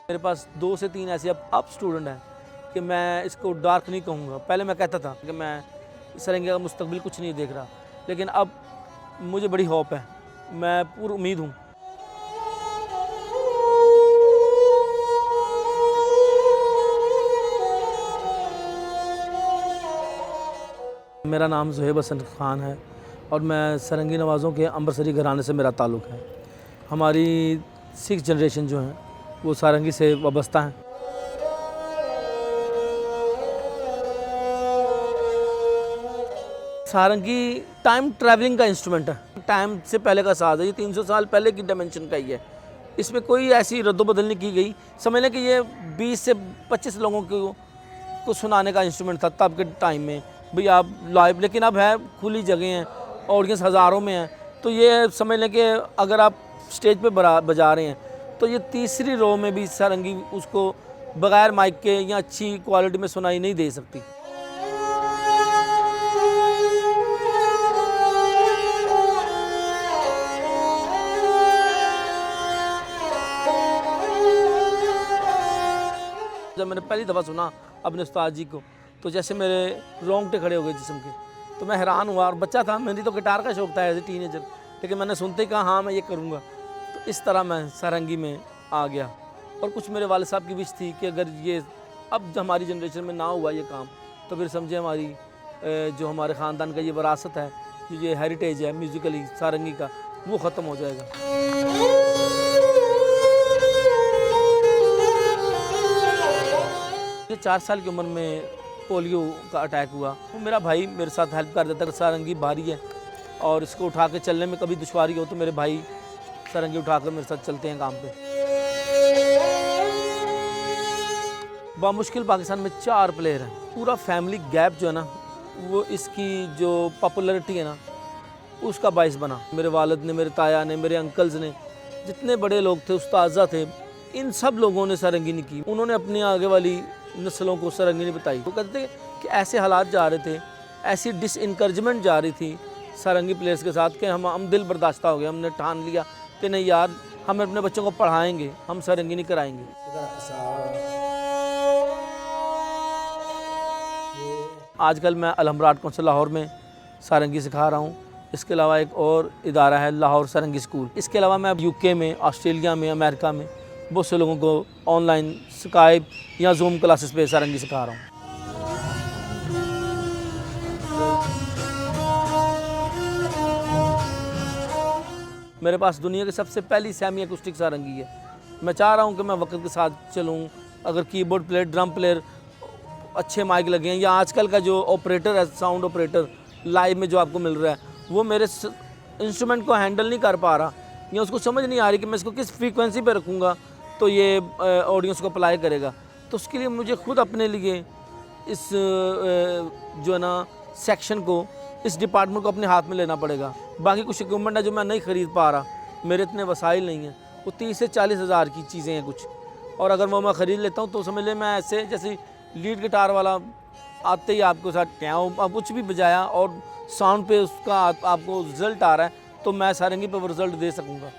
मेरे पास 2 से 3 ऐसे अब स्टूडेंट हैं कि मैं इसको डार्क नहीं कहूँगा। पहले मैं कहता था कि मैं सारंगी का मुस्तकबिल कुछ नहीं देख रहा, लेकिन अब मुझे बड़ी होप है, मैं पूरी उम्मीद हूँ। मेरा नाम ज़ुहैब हसन ख़ान है और मैं सारंगी नवाज़ों के अंबरसरी घराने से मेरा ताल्लुक़ है। हमारी 6 जनरेशन जो हैं वो सारंगी से वाबस्ता हैं। सारंगी टाइम ट्रैवलिंग का इंस्ट्रूमेंट है, टाइम से पहले का साज़ है। ये 300 साल पहले की डायमेंशन का ही है। इसमें कोई ऐसी रद्दो-बदल नहीं की गई। समझ लें कि ये 20 से 25 लोगों को सुनाने का इंस्ट्रूमेंट था तब के टाइम में। भाई आप लाइव, लेकिन अब है खुली जगह हैं, ऑडियंस हज़ारों में है, तो ये समझ लें कि अगर आप स्टेज पे बजा रहे हैं तो ये तीसरी रो में भी सारंगी उसको बग़ैर माइक के या अच्छी क्वालिटी में सुनाई नहीं दे सकती। जब मैंने पहली दफ़ा सुना अपने उस्ताद जी को, तो जैसे मेरे रोंगटे खड़े हो गए जिस्म के, तो मैं हैरान हुआ। और बच्चा था, मेरी तो गिटार का शौक़ था एज ए टीनेजर, लेकिन मैंने सुनते ही कहा हाँ मैं ये करूँगा। तो इस तरह मैं सारंगी में आ गया। और कुछ मेरे वालिद साहब की विश थी कि अगर ये अब हमारी जनरेशन में ना हुआ ये काम, तो फिर समझे हमारी जो हमारे ख़ानदान का ये विरासत है, जो ये हेरिटेज है म्यूज़िकली सारंगी का, वो ख़त्म हो जाएगा। 4 साल की उम्र में पोलियो का अटैक हुआ। तो मेरा भाई मेरे साथ हेल्प कर देता है। सारंगी भारी है और इसको उठा के चलने में कभी दुश्वारी हो तो मेरे भाई सारंगी उठा कर मेरे साथ चलते हैं काम पे। बामुश्किल पाकिस्तान में 4 प्लेयर हैं। पूरा फैमिली गैप जो है ना, वो इसकी जो पॉपुलैरिटी है ना, उसका बाइस बना। मेरे वालिद ने, मेरे ताया ने, मेरे अंकल्स ने, जितने बड़े लोग थे, उस्ताज़ा थे, इन सब लोगों ने सारंगी नहीं की। उन्होंने अपनी आगे वाली नस्लों को सारंगी नहीं बताई। वो कहते थे कि ऐसे हालात जा रहे थे, ऐसी डिसइनकरेजमेंट जा रही थी सारंगी प्लेयर्स के साथ कि हम दिल बर्दाश्त हो गया। हमने ठान लिया कि नहीं यार, हम अपने बच्चों को पढ़ाएंगे, हम सारंगी नहीं कराएंगे। आजकल मैं अलहम्रा आर्ट काउंसिल लाहौर में सारंगी सिखा रहा हूँ। इसके अलावा एक और इदारा है लाहौर सारंगी स्कूल। इसके अलावा मैं यूके में, ऑस्ट्रेलिया में, अमेरिका में बहुत से लोगों को ऑनलाइन स्काइप या जूम क्लासेस पे सारंगी सिखा रहा हूँ। मेरे पास दुनिया की सबसे पहली सेमी एक्यूस्टिक सारंगी है। मैं चाह रहा हूँ कि मैं वक्त के साथ चलूँ। अगर कीबोर्ड प्लेयर, ड्रम प्लेयर, अच्छे माइक लगे हैं, या आजकल का जो ऑपरेटर है, साउंड ऑपरेटर लाइव में जो आपको मिल रहा है, वो मेरे इंस्ट्रूमेंट को हैंडल नहीं कर पा रहा, या उसको समझ नहीं आ रही कि मैं इसको किस फ्रीक्वेंसी पे रखूँगा तो ये ऑडियंस को अप्लाई करेगा। तो उसके लिए मुझे खुद अपने लिए इस जो है ना सेक्शन को, इस डिपार्टमेंट को अपने हाथ में लेना पड़ेगा। बाकी कुछ इक्विपमेंट है जो मैं नहीं ख़रीद पा रहा, मेरे इतने वसाइल नहीं हैं। वो 30 से 40 हज़ार की चीज़ें हैं कुछ, और अगर वो मैं ख़रीद लेता हूँ तो समझ ले मैं ऐसे जैसे लीड गिटार वाला आते ही आपको साथ क्या कुछ भी बजाया और साउंड पे उसका आपको रिज़ल्ट आ रहा है, तो मैं सारंगी पे वो रिज़ल्ट दे सकूँगा।